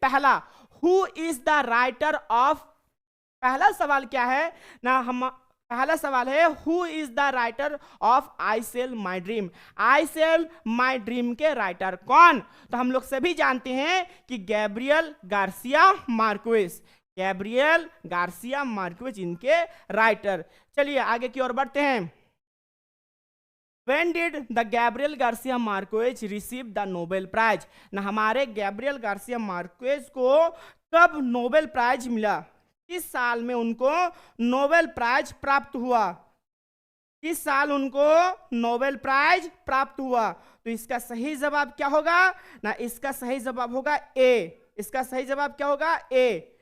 पहला, who is the writer of, पहला सवाल क्या है ना, हम पहला सवाल है who is the writer of I sell my dream, I sell my dream के राइटर कौन? तो हम लोग सभी जानते हैं कि Gabriel Garcia Marquez, Gabriel Garcia Marquez इनके राइटर। चलिए आगे की ओर बढ़ते हैं। When did the Gabriel Garcia Marquez receive the Nobel Prize? ना हमारे गैब्रियल गार्सिया मार्क्वेज को कब नोबेल प्राइज मिला? किस साल में उनको नोबेल प्राइज प्राप्त हुआ? किस साल उनको नोबेल प्राइज प्राप्त हुआ? तो इसका सही जवाब क्या होगा ना, इसका सही जवाब होगा ए। इसका सही जवाब क्या होगा? ए।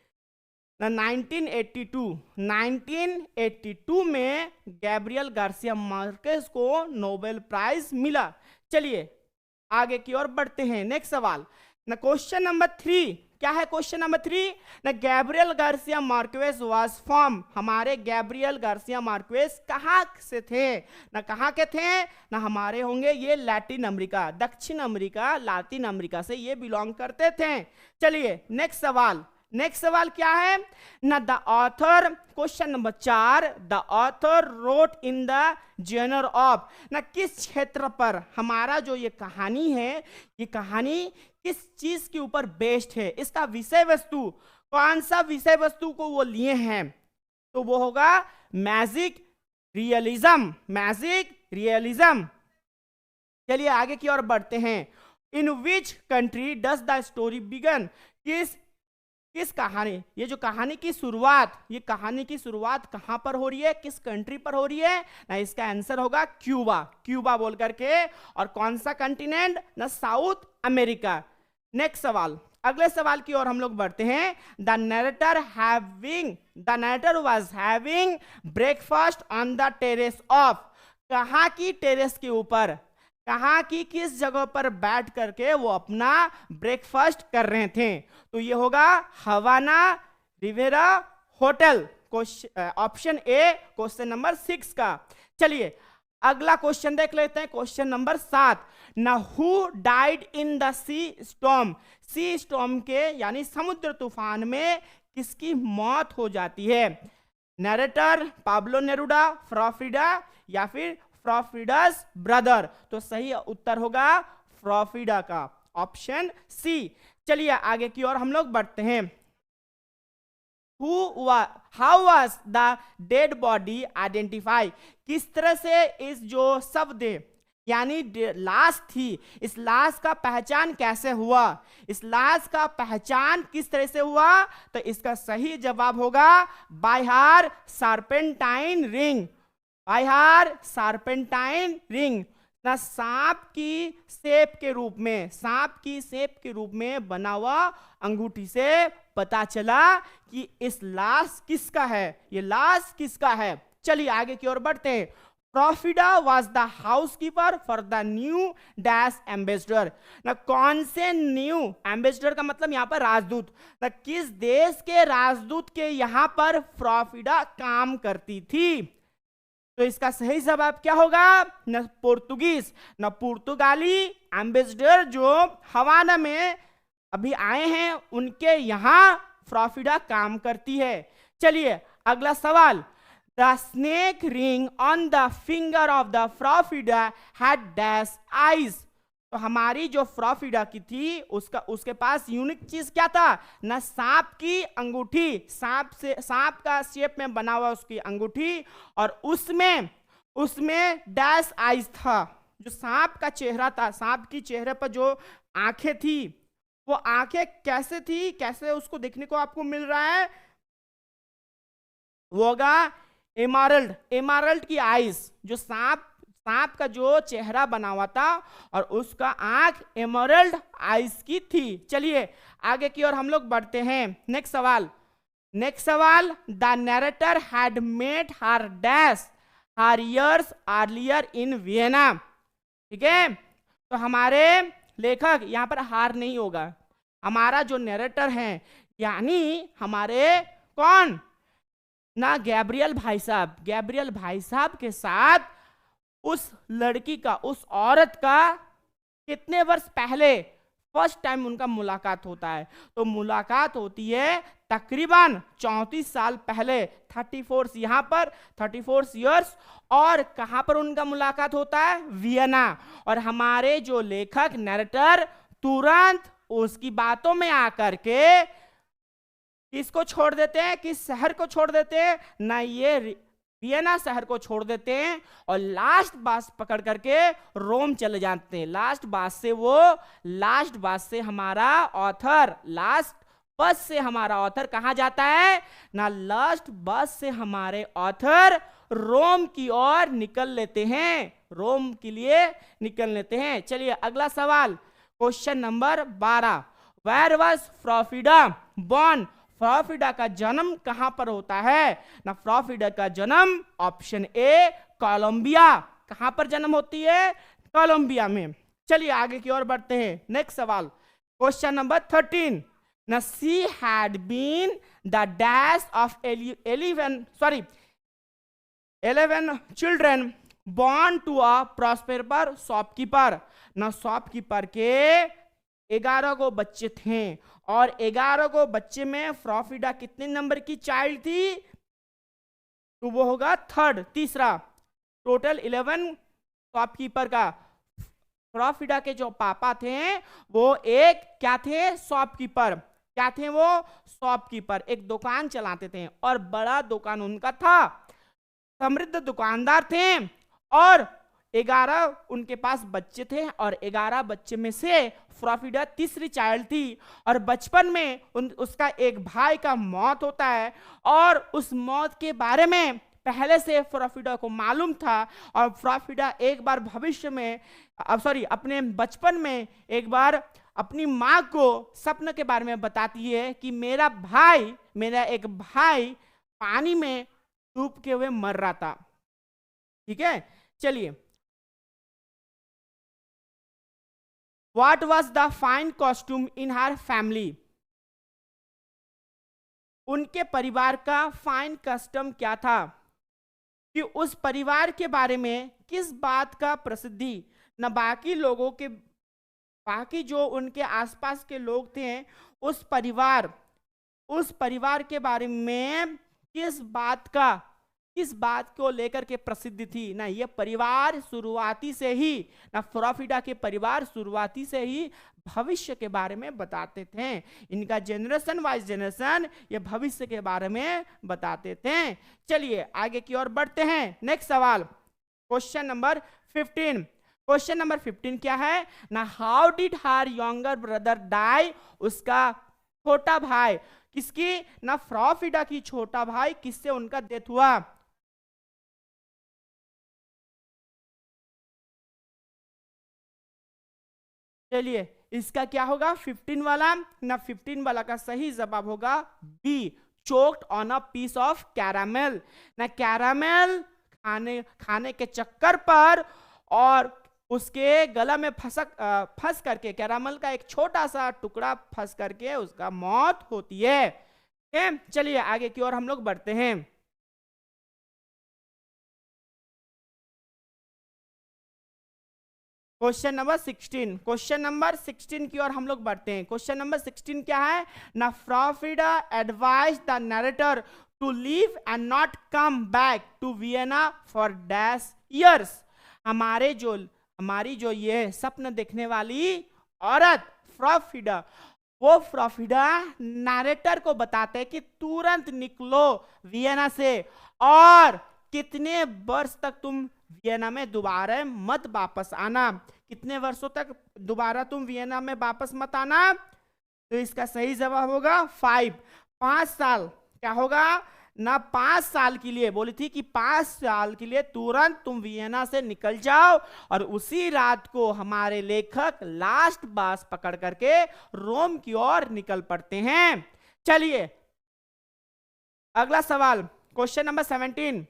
1982 में गैब्रियल गार्सिया मार्केस को नोबेल प्राइज मिला। चलिए आगे की ओर बढ़ते हैं। नेक्स्ट सवाल ना, क्वेश्चन नंबर 3 क्या है? क्वेश्चन नंबर 3 ना, Gabriel Garcia Marquez was from, हमारे गैब्रियल गार्सिया मार्क्वेज कहाँ से थे ना, कहाँ के थे ना, हमारे होंगे ये लैटिन अमेरिका, दक्षिण अमेरिका, लातिन अमेरिका से ये बिलोंग करते थे। चलिए नेक्स्ट सवाल, नेक्स्ट सवाल क्या है ना, the author, question number 4, the author wrote in the genre of, ना किस क्षेत्र पर हमारा जो ये कहानी है, ये कहानी किस चीज के ऊपर बेस्ड है, इसका विषय वस्तु, कौन सा विषय वस्तु को वो लिए हैं? तो वो होगा मैजिक रियलिज्म, मैजिक रियलिज्म। चलिए आगे की ओर बढ़ते हैं। In which country does the story begin, किस कहानी, ये जो कहानी की शुरुआत, ये कहानी की शुरुआत कहां पर हो रही है, किस कंट्री पर हो रही है ना, इसका आंसर होगा क्यूबा, क्यूबा बोल करके। और कौन सा कंटिनेंट ना, साउथ अमेरिका। नेक्स्ट सवाल, अगले सवाल की ओर हम लोग बढ़ते हैं। The narrator was having breakfast on the terrace of, कहाँ की टेरेस के ऊपर, कहाँ की किस जगह पर बैठ करके वो अपना ब्रेकफास्ट कर रहे थे? तो ये होगा Havana Riviera hotel, option A question number 6 का। चलिए अगला क्वेश्चन देख लेते हैं, क्वेश्चन नंबर 7 ना, who died in the sea storm, sea storm के यानी समुद्र तूफान में किसकी मौत हो जाती है? नरेटर पाब्लो नेरुडा, फ्रॉफिडा या फिर फ्रॉफिडास ब्रदर? तो सही उत्तर होगा फ्रॉफिडा का, ऑप्शन सी। चलिए आगे की ओर हम लोग बढ़ते हैं। How was the dead body identify, किस तरह से इस जो शवदेह यानी लाश थी, इस लाश का पहचान कैसे हुआ, इस लाश का पहचान किस तरह से हुआ? तो इसका सही जवाब होगा बाय सार्पेंटाइन रिंग, बाय सार्पेंटाइन रिंग ना, सांप की शेप के रूप में, सांप की शेप के रूप में बना हुआ अंगूठी से पता चला कि इस लाश किसका है, ये लाश किसका है। चलिए आगे की ओर बढ़ते हैं। Frau Frida was the housekeeper for the new dash ambassador ना, कौन से न्यू एम्बेसडर का मतलब यहाँ पर राजदूत ना, किस देश के राजदूत के यहाँ पर फ्रॉफिडा काम करती थी? तो इसका सही जवाब क्या होगा ना, पोर्तुगीज ना, पुर्तगाली एम्बेसडर जो हवाना में अभी आए हैं उनके यहाँ फ्रॉफिडा काम करती है। चलिए अगला सवाल, the snake ring on the finger of the Frau Frida had dash eyes, तो हमारी जो फ्रॉफिडा की थी उसके पास यूनिक चीज क्या था ना, सांप की अंगूठी, सांप का शेप में बना हुआ उसकी अंगूठी, और उसमें डैश आइज था, जो सांप का चेहरा था, सांप की चेहरे पर जो आंखें थी, वो आंखें कैसे थी, कैसे उसको देखने को आपको मिल रहा है? वो होगा एमराल्ड की आइज, जो सांप का जो चेहरा बना हुआ था और उसका आंख एमराल्ड आइज की थी। चलिए आगे की ओर हम लोग बढ़ते हैं। नेक्स्ट सवाल, the narrator had met her dash her years earlier in Vienna, ठीक है? तो हमारे लेखक यहाँ पर हार नहीं होगा, हमारा जो नरेटर है यानी हमारे कौन ना, गैब्रियल भाई साहब के साथ उस लड़की का, उस औरत का कितने वर्ष पहले फर्स्ट टाइम उनका मुलाकात होता है। तो मुलाकात होती है तकरीबन 34 साल पहले, 34 यहाँ पर 34 ईयर्स। और कहाँ पर उनका मुलाकात होता है? वियना। और हमारे जो लेखक नैरेटर तुरंत उसकी बातों में आकर के किसको छोड़ देते हैं? किस शहर को छोड़ देते हैं? ना, ये वियना शहर को छोड़ देते हैं और लास्ट बस पकड़ करके रोम चले जाते हैं। लास्ट बस से हमारा ऑथर कहाँ जाता है? ना, लास्ट बस से हमारे ऑथर रोम की ओर निकल लेते हैं, रोम के लिए निकल लेते हैं। चलिए अगला सवाल, question number 12। Where was Frau Frida born? Frau Frida का जन्म कहां पर होता है? ना, फ्रॉफिडा का जन्म ऑप्शन ए कोलंबिया। कहां पर जन्म होती है? कोलंबिया में। चलिए आगे की ओर बढ़ते हैं। नेक्स्ट सवाल, क्वेश्चन नंबर 13। ना, she had been the dash of 11 children born to a prosperous shopkeeper. ना, शॉपकीपर के 11 को बच्चे थे और 11 को बच्चे में फ्रॉफिडा कितने नंबर की चाइल्ड थी? तो वो होगा तीसरा। टोटल 11 शॉपकीपर का। फ्रॉफिडा के जो पापा थे वो एक क्या थे? शॉपकीपर। क्या थे वो? शॉपकीपर। एक दुकान चलाते थे और बड़ा दुकान उनका था, समृद्ध दुकानदार थे। और 11 उनके पास बच्चे थे और 11 बच्चे में से फ्रॉफिडा तीसरी चाइल्ड थी। और बचपन में उसका एक भाई का मौत होता है और उस मौत के बारे में पहले से फ्रॉफिडा को मालूम था। और फ्रॉफिडा एक बार भविष्य में अपने बचपन में एक बार अपनी माँ को सपने के बारे में बताती है कि मेरा एक भाई पानी में डूब के हुए मर रहा था। ठीक है, चलिए। What was the fine costume in her family? उनके परिवार का फाइन कस्टम क्या था? कि उस परिवार के बारे में किस बात का प्रसिद्धि न बाकी जो उनके आसपास के लोग थे, उस परिवार के बारे में किस बात को लेकर के प्रसिद्ध थी? ना, ये परिवार शुरुआती से ही, ना फ्रॉफिडा के परिवार शुरुआती से ही भविष्य के बारे में बताते थे। इनका जनरेशन वाइज जनरेशन ये भविष्य के बारे में बताते थे। चलिए आगे की ओर बढ़ते हैं। नेक्स्ट सवाल, क्वेश्चन नंबर 15। क्वेश्चन नंबर 15 क्या है? ना, how did her younger brother die? उसका छोटा भाई किसकी? ना, फ्रॉफिडा की छोटा भाई किससे उनका डेथ हुआ? चलिए इसका क्या होगा? 15 वाला। ना, 15 वाला का सही जवाब होगा B, choked on a piece of caramel. ना, कैरामेल खाने के चक्कर पर और उसके गला में फंस करके, कैरामेल का एक छोटा सा टुकड़ा फंस करके उसका मौत होती है। चलिए आगे की ओर हम लोग बढ़ते हैं। क्वेश्चन नंबर 16 की ओर हम लोग बढ़ते हैं। क्वेश्चन नंबर 16 क्या है? ना, Frau Frida advise the narrator to leave and not come back to Vienna for dash years. हमारी जो ये सपन देखने वाली औरत फ्रॉफिडा, वो फ्रॉफिडा नरेटर को बताते हैं कि तुरंत निकलो वियना से और कितने वर्ष तक तुम वियना में दोबारा मत वापस आना। कितने वर्षों तक दोबारा तुम वियना में वापस मत आना? तो इसका सही जवाब होगा 5 साल। क्या होगा? ना, 5 साल के लिए बोली थी कि 5 साल के लिए तुरंत तुम वियना से निकल जाओ। और उसी रात को हमारे लेखक लास्ट बस पकड़ करके रोम की ओर निकल पड़ते हैं। चलिए अगला सवाल, क्वेश्चन नंबर 17।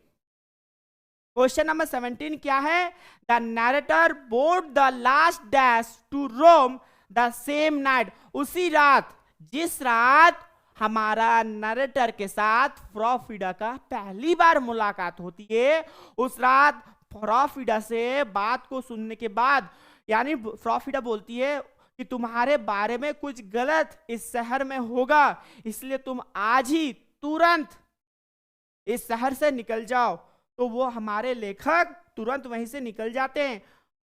क्वेश्चन नंबर 17 क्या है? The narrator board the last dash to Rome the same night. उसी रात, जिस रात हमारा नरेटर के साथ फ्रॉफिडा का पहली बार मुलाकात होती है, उस रात फ्रॉफिडा से बात को सुनने के बाद, यानी फ्रॉफिडा बोलती है कि तुम्हारे बारे में कुछ गलत इस शहर में होगा, इसलिए तुम आज ही तुरंत इस शहर से निकल जाओ। तो वो हमारे लेखक तुरंत वहीं से निकल जाते हैं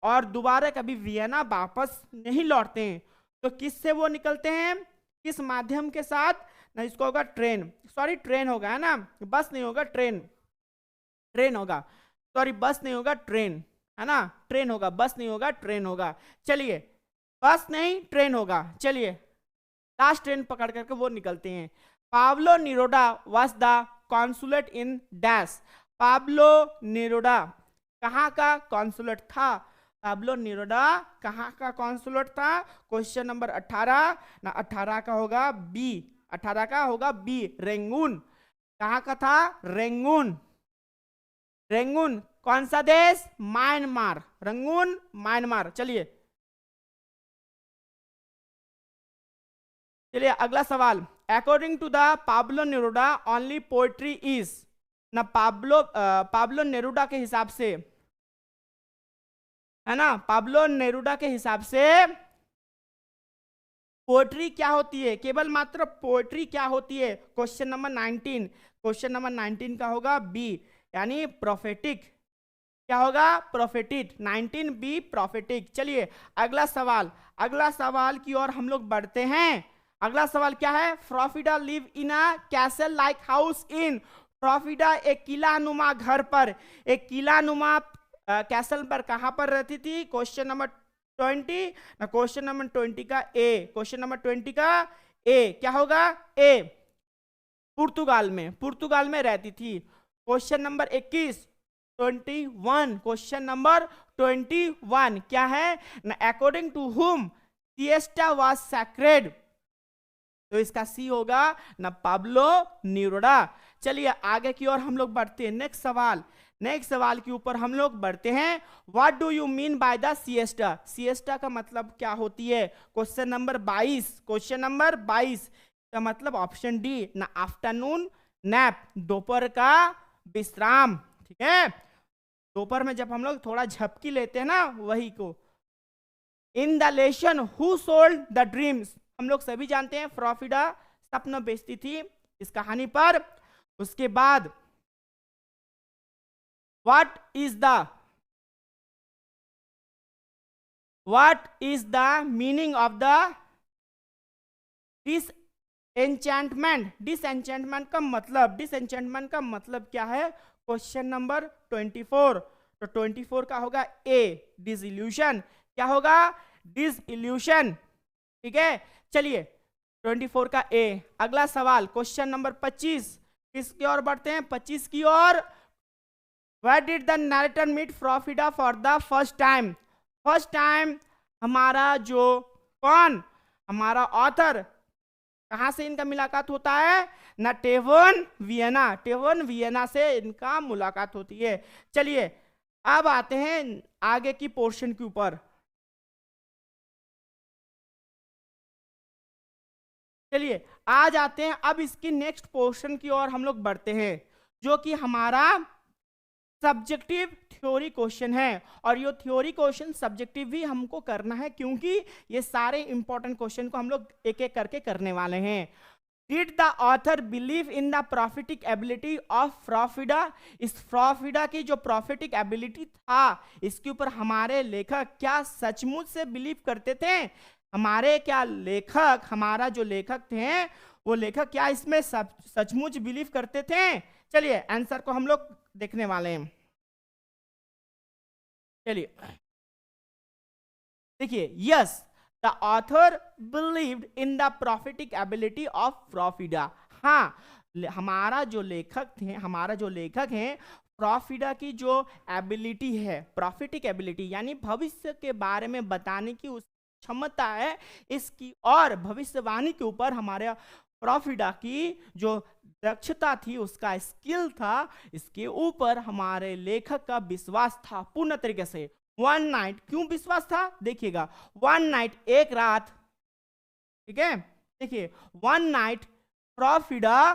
और दोबारा कभी वियना वापस नहीं लौटते हैं। तो किससे वो निकलते हैं, किस माध्यम के साथ ना, इसको होगा ट्रेन, सॉरी ट्रेन होगा, है ना, बस नहीं होगा, ट्रेन, ट्रेन होगा, सॉरी बस नहीं होगा, ट्रेन, है ना, ट्रेन होगा, बस नहीं होगा, ट्रेन होगा। चलिए, बस नहीं ट्रेन होगा। चलिए, लास्ट ट्रेन पकड़ करके वो निकलते हैं। Pablo Neruda was the consulate in dash. Pablo Neruda कहाँ का कॉन्सुलेट था? पाब्लो नेरुदा कहाँ का कॉन्सुलेट था? क्वेश्चन नंबर 18 ना, 18 का होगा बी, 18 का होगा बी, रेंगून। कहाँ का था? रेंगून। रेंगून कौन सा देश? म्यांमार। Rangoon Myanmar. चलिए चलिए अगला सवाल। According to the Pablo Neruda only poetry is, ना पाब्लो नेरुदा के हिसाब से, है ना, पाब्लो नेरुदा के हिसाब से पोएट्री क्या होती है? केवल मात्र पोएट्री क्या होती है? क्वेश्चन नंबर 19, क्वेश्चन नंबर 19 का होगा बी, यानी प्रोफेटिक। क्या होगा? प्रोफेटिक। 19 B, prophetic. चलिए अगला सवाल, अगला सवाल की ओर हम लोग बढ़ते हैं। अगला सवाल क्या है? Frau Frida live in a castle like house in. Frau Frida एक किला नुमा घर पर, एक किला नुमा कैसल पर कहां पर रहती थी? क्वेश्चन नंबर 20 ना, क्वेश्चन नंबर 20 का ए, क्वेश्चन नंबर 20 का ए क्या होगा? ए, पुर्तगाल में, पुर्तगाल में रहती थी। क्वेश्चन नंबर 21, 21, क्वेश्चन नंबर 21 क्या है ना, according to whom siesta was sacred. तो इसका सी होगा ना, पाब्लो नेरुदा। चलिए आगे की ओर हम लोग बढ़ते हैं। नेक्स्ट सवाल, नेक्स्ट सवाल के ऊपर हम लोग बढ़ते हैं। What do you mean by the siesta? Siesta का मतलब क्या होती है? क्वेश्चन नंबर 22, क्वेश्चन नंबर 22 का मतलब ऑप्शन डी ना, आफ्टरनून नैप, दोपहर का विश्राम। ठीक है, दोपहर में जब हम लोग थोड़ा झपकी लेते हैं ना, वही को। In the lesson who sold the dreams, हम लोग सभी जानते हैं फ्रॉफिडा सपना बेचती थी इस कहानी पर। उसके बाद What is the meaning of the disenchantment? disenchantment का मतलब, disenchantment का मतलब क्या है? क्वेश्चन नंबर 24, तो 24 का होगा ए, डिसइल्यूशन। क्या होगा? डिसइल्यूशन। ठीक है, चलिए 24 का ए। अगला सवाल क्वेश्चन नंबर 25, किसकी ओर बढ़ते हैं? 25 की ओर। Where did the narrator meet Frofida for the first time? First time हमारा जो कौन, हमारा ऑथर, कहां से इनका मुलाकात होता है ना? टेवन वियना, टेवन वियना से इनका मुलाकात होती है। चलिए अब आते हैं आगे की पोर्शन के ऊपर। चलिए आज आते हैं अब इसकी नेक्स्ट पोर्शन की ओर हम लोग बढ़ते हैं, जो कि हमारा सब्जेक्टिव थ्योरी क्वेश्चन है। और ये थ्योरी क्वेश्चन सब्जेक्टिव भी हमको करना है, क्योंकि ये सारे इंपॉर्टेंट क्वेश्चन को हम लोग एक एक करके करने वाले हैं। Did the author believe in the prophetic ability of Frau Frida? इस फ्रॉफिडा की जो प्रॉफिटिक एबिलिटी था, इसके ऊपर हमारे लेखक क्या सचमुच से बिलीव करते थे? हमारे क्या लेखक, हमारा जो लेखक थे वो लेखक क्या इसमें सचमुच बिलीव करते थे? चलिए आंसर को हम लोग देखने वाले हैं। चलिए देखिए, yes the author believed in the prophetic ability of Frau Frida. हाँ, हमारा जो लेखक थे, हमारा जो लेखक हैं, फ्रॉफिडा की जो एबिलिटी है, प्रॉफिटिक एबिलिटी यानी भविष्य के बारे में बताने की उस क्षमता है इसकी, और भविष्यवाणी के ऊपर हमारे फ्रॉफिडा की जो दक्षता थी, उसका स्किल था, इसके ऊपर हमारे लेखक का विश्वास था पूर्ण तरीके से। वन नाइट, क्यों विश्वास था देखिएगा, वन नाइट, एक रात, ठीक है, देखिए one night Frau Frida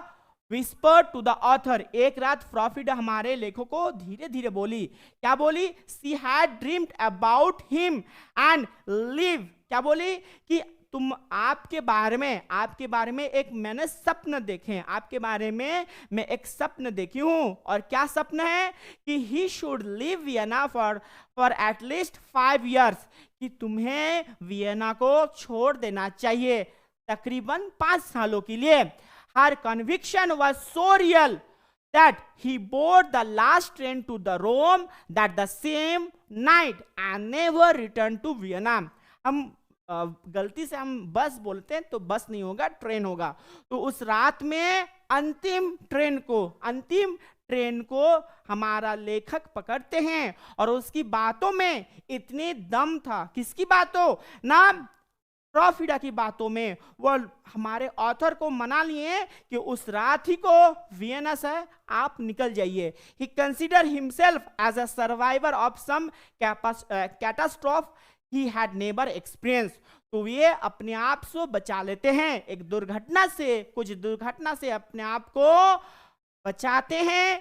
whisper to the author, एक रात फ्रॉफिडा हमारे लेखक को धीरे धीरे बोली। क्या बोली? She had dreamed about him and live, क्या बोली कि तुम आपके बारे में एक मैंने स्वप्न देखे, आपके बारे में मैं एक स्वप्न देखी हूं। और क्या स्वप्न है कि he should live Vienna for at least 5 years, कि तुम्हें वियना को छोड़ देना चाहिए तकरीबन 5 सालों के लिए। Her conviction was so real that he board the last train to the Rome that the same night and never returned to Vienna। हम गलती से हम बस बोलते हैं तो बस नहीं होगा, ट्रेन होगा। तो उस रात में अंतिम ट्रेन को हमारा लेखक पकड़ते हैं और उसकी बातों में इतनी दम था। किसकी बातों? ना प्रोफिडा की बातों में। वो हमारे ऑथर को मना लिए कि उस रात ही को वियना से आप निकल जाइए। He consider himself as a survivor of some catastrophe he had never experience. तो ये अपने आप से बचा लेते हैं एक दुर्घटना से, कुछ दुर्घटना से अपने आप को बचाते हैं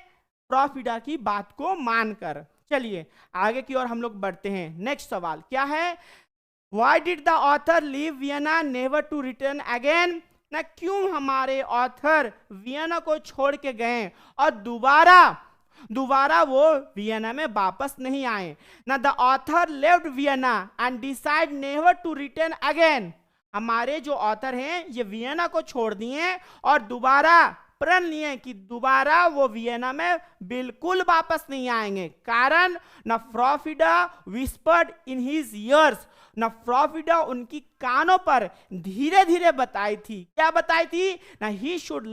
प्रोफिडा की बात को मानकर। चलिए आगे की ओर हम लोग बढ़ते हैं। नेक्स्ट सवाल क्या है? Why did the author leave Vienna never to return again? ना क्यों हमारे ऑथर वियना को छोड़ के गए और दोबारा वो वियना में वापस नहीं आए। ना the author left Vienna and decide never to return again. हमारे जो ऑथर हैं ये वियना को छोड़ दिए और दोबारा प्रण लिए कि दोबारा वो वियना में बिल्कुल वापस नहीं आएंगे। कारण ना प्रोफिडा विस्पर्ड इन हिज ईयर्स, ना प्रोफिडा उनकी कानों पर धीरे धीरे बताई थी। क्या बताई थी? ना ही शुड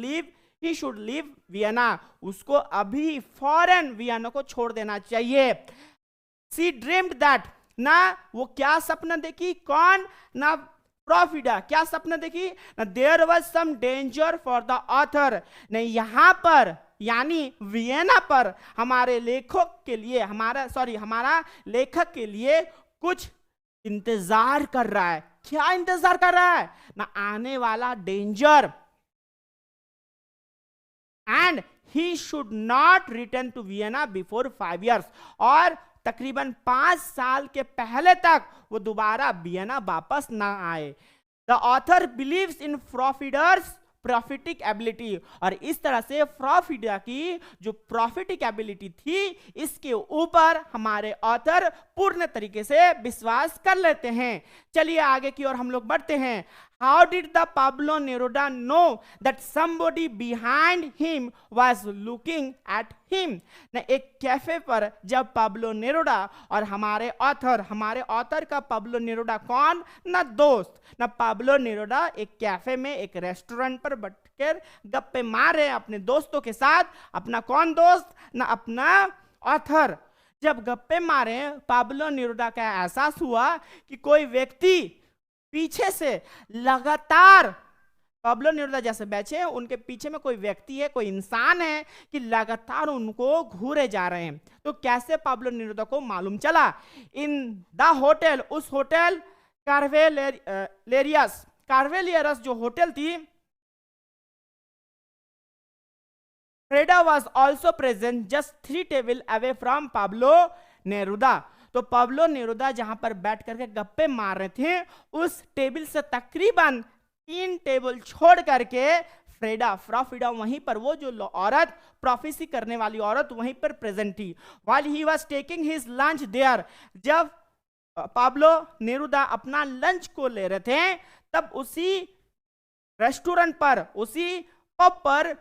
लिव वियना, उसको अभी फौरन वियना को छोड़ देना चाहिए। सी ड्रीम्ड दैट, ना वो क्या सपना देखी? कौन? ना प्रोफिडा क्या सपना देखी? There was some danger for the author. नहीं, यहां पर यानी वियना पर हमारे लेखक के लिए हमारा लेखक के लिए कुछ इंतजार कर रहा है। क्या इंतजार कर रहा है? ना आने वाला danger. And he should not return to Vienna before 5 years, और तकरीबन 5 साल के पहले तक वो दोबारा वियना वापस ना आए। The author believes in Frau Frida's prophetic ability, और इस तरह से प्रोफिडा की जो प्रॉफिटिक एबिलिटी थी इसके ऊपर हमारे ऑथर पूर्ण तरीके से विश्वास कर लेते हैं। चलिए आगे की ओर हम लोग बढ़ते हैं। How did the Pablo Neruda know that somebody behind him was looking at him? ना एक कैफे पर जब पाब्लो नेरुडा और हमारे ऑथर का पाब्लो नेरुडा कौन? ना दोस्त। ना पाब्लो नेरुडा एक कैफे में एक रेस्टोरेंट पर बैठकर गप्पे मार रहे हैं अपने दोस्तों के साथ। अपना कौन दोस्त? ना अपना ऑथर। जब गप्पे मारे पाब्लो नेरुडा का एहसास हुआ कि कोई व्यक्ति पीछे से लगातार पाब्लो नेरुदा जैसे बैठे हैं उनके पीछे में कोई व्यक्ति है, कोई इंसान है कि लगातार उनको घूरे जा रहे हैं। तो कैसे पाब्लो नेरुदा को मालूम चला? इन द होटल, उस होटल कार्वेलियरस जो होटल थी, Freda was also present just 3 tables away from Pablo Neruda. तो पाब्लो नेरुदा जहां पर बैठ करके गप्पे मार रहे थे उस टेबल से तकरीबन 3 टेबल छोड़ करके प्रोफिडा वहीं पर, वो जो औरत प्रोफेसी करने वाली औरत वहीं पर प्रेजेंट थी। While he was taking his lunch there, जब पाब्लो नेरुदा अपना लंच को ले रहे थे तब उसी रेस्टोरेंट पर, उसी पब पर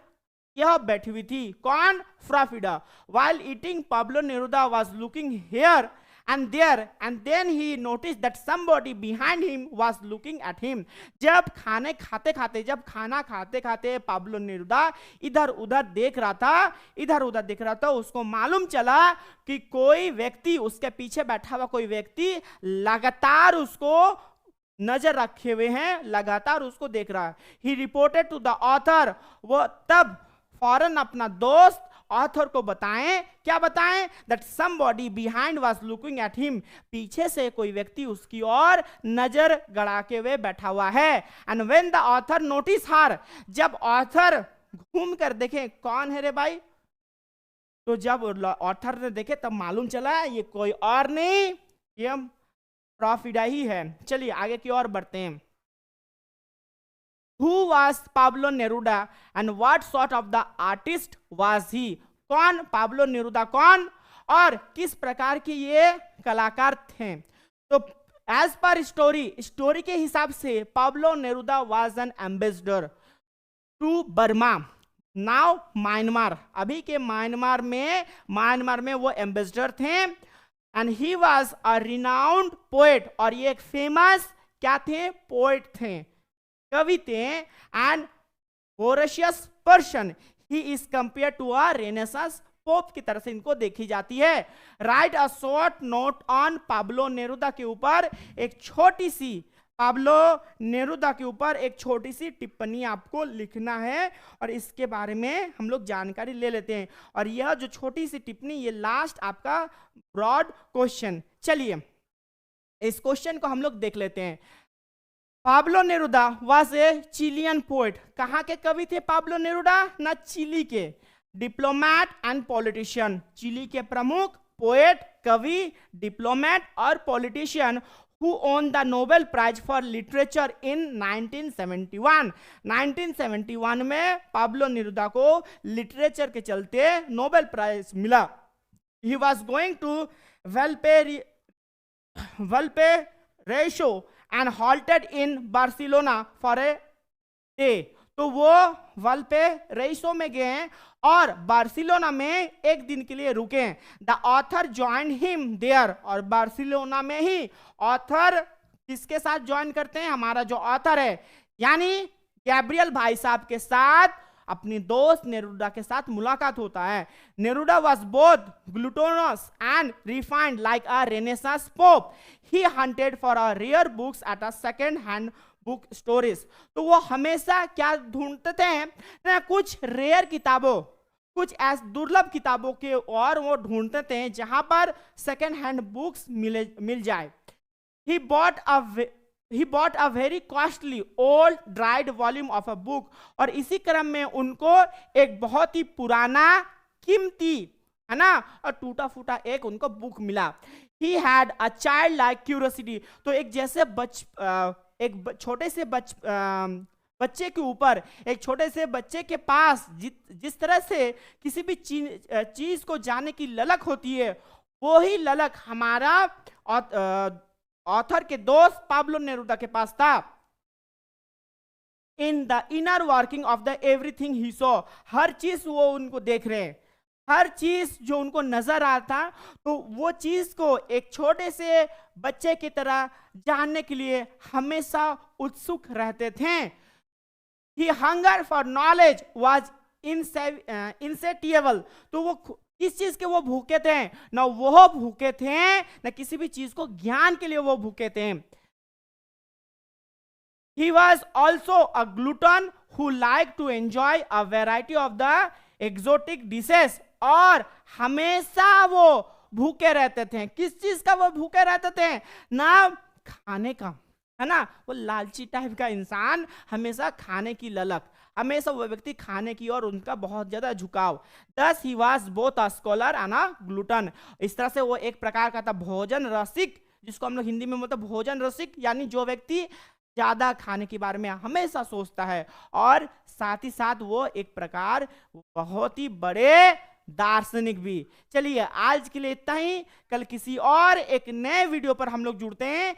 यह बैठी हुई थी। कौन? Frau Frida. While eating Pablo Neruda was looking here and there, and then he noticed that somebody behind him was looking at him। जब खाना खाते खाते पाब्लो नेरुदा इधर उधर देख रहा था, उसको मालूम चला कि कोई व्यक्ति, उसके पीछे बैठा हुआ कोई व्यक्ति लगातार उसको नजर रखे हुए हैं, लगातार उसको देख रहा है। ही रिपोर्टेड टू द ऑथर, वो तब फौरन अपना दोस्त ऑथर को बताएं। क्या बताएं? That somebody behind was looking at him, पीछे से कोई व्यक्ति उसकी ओर नजर गड़ा के हुए बैठा हुआ है। And when the author notice her, जब ऑथर घूम कर देखे कौन है रे भाई, तो जब ऑथर ने देखे तब मालूम चला ये कोई और नहीं, ये प्रॉफिडा ही है। चलिए आगे की ओर बढ़ते हैं। Who was Pablo Neruda and what sort of the artist was he? कौन पाब्लो नेरुदा, कौन और किस प्रकार के ये कलाकार थे? तो एज पर स्टोरी के हिसाब से Pablo Neruda was an ambassador to Burma, now Myanmar, अभी के म्यांमार में वो एम्बेसडर थे। And he was a renowned poet, और ये एक फेमस क्या थे? पोएट थे, कवि थे। And voracious person, he is compare to a Renaissance pope की तरह से इनको देखी जाती है। Write a short note on Pablo Neruda के ऊपर एक छोटी सी, पाब्लो नेरुदा के ऊपर एक छोटी सी टिप्पणी आपको लिखना है और इसके बारे में हम लोग जानकारी ले लेते हैं। और यह जो छोटी सी टिप्पणी, ये लास्ट आपका ब्रॉड क्वेश्चन। चलिए इस क्वेश्चन को हम लोग देख लेते हैं। Pablo Neruda was a Chilean poet, कहाँ के कवि थे पाब्लो नेरुदा? ना चिली के। डिप्लोमैट एंड पॉलिटिशियन, चिली के प्रमुख, पोएट, कवि, डिप्लोमैट और politician, who won the Nobel Prize for Literature in 1971। 1971 में पाब्लो नेरुदा को लिटरेचर के चलते नोबेल प्राइज मिला। He was going to Valparaiso and halted in Barcelona for a day। तो वो वल्पेरेसो में गए और बार्सिलोना में एक दिन के लिए रुके। The author join him there, और बार्सिलोना में ही ऑथर किसके साथ ज्वाइन करते हैं? हमारा जो ऑथर है यानी गैब्रियल भाई साहब के साथ अपनी दोस्त नेरुदा के साथ मुलाकात होता है। Neruda was both gluttonous and refined like a Renaissance pope. He hunted for a rare books at a second hand book stores. तो वो हमेशा क्या ढूंढते हैं ना, कुछ रेयर किताबों, कुछ ऐसे दुर्लभ किताबों के और वो ढूंढते थे जहां पर सेकंड हैंड बुक्स मिल जाए। He bought a very costly old dried volume of a book, और इसी क्रम में उनको एक बहुत ही पुराना, कीमती, है ना, और टूटा फूटा एक उनको बुक मिला। He had a childlike curiosity, तो एक जैसे छोटे से बच्चे के ऊपर, एक छोटे से बच्चे के पास जिस तरह से किसी भी चीज को जानने की ललक होती है, वो ही ललक हमारा ऑथर के दोस्त पाब्लो नेरुदा के पास था। In the inner working of the everything he saw, हर चीज वो उनको देख रहे हैं, हर चीज जो उनको नजर आता, तो वो चीज को एक छोटे से बच्चे की तरह जानने के लिए हमेशा उत्सुक रहते थे। He hunger for knowledge was insatiable, तो वो किस चीज के वो भूखे थे? ना वो भूखे थे, ना किसी भी चीज को ज्ञान के लिए वो भूखे थे। He was also a glutton who liked to enjoy a variety of the exotic dishes, और हमेशा वो भूखे रहते थे। किस चीज का वो भूखे रहते थे? ना खाने का, है ना, वो लालची टाइप का इंसान, हमेशा खाने की ललक, हमेशा वो व्यक्ति खाने की और उनका बहुत ज्यादा झुकाव। Thus he was both a scholar and a glutton, इस तरह से वो एक प्रकार का था भोजन रसिक, जिसको हम लोग हिंदी में मतलब भोजन रसिक, यानी जो व्यक्ति ज्यादा खाने के बारे में हमेशा सोचता है, और साथ ही साथ वो एक प्रकार बहुत ही बड़े दार्शनिक भी। चलिए आज के लिए इतना ही, कल किसी और एक नए वीडियो पर हम लोग जुड़ते हैं।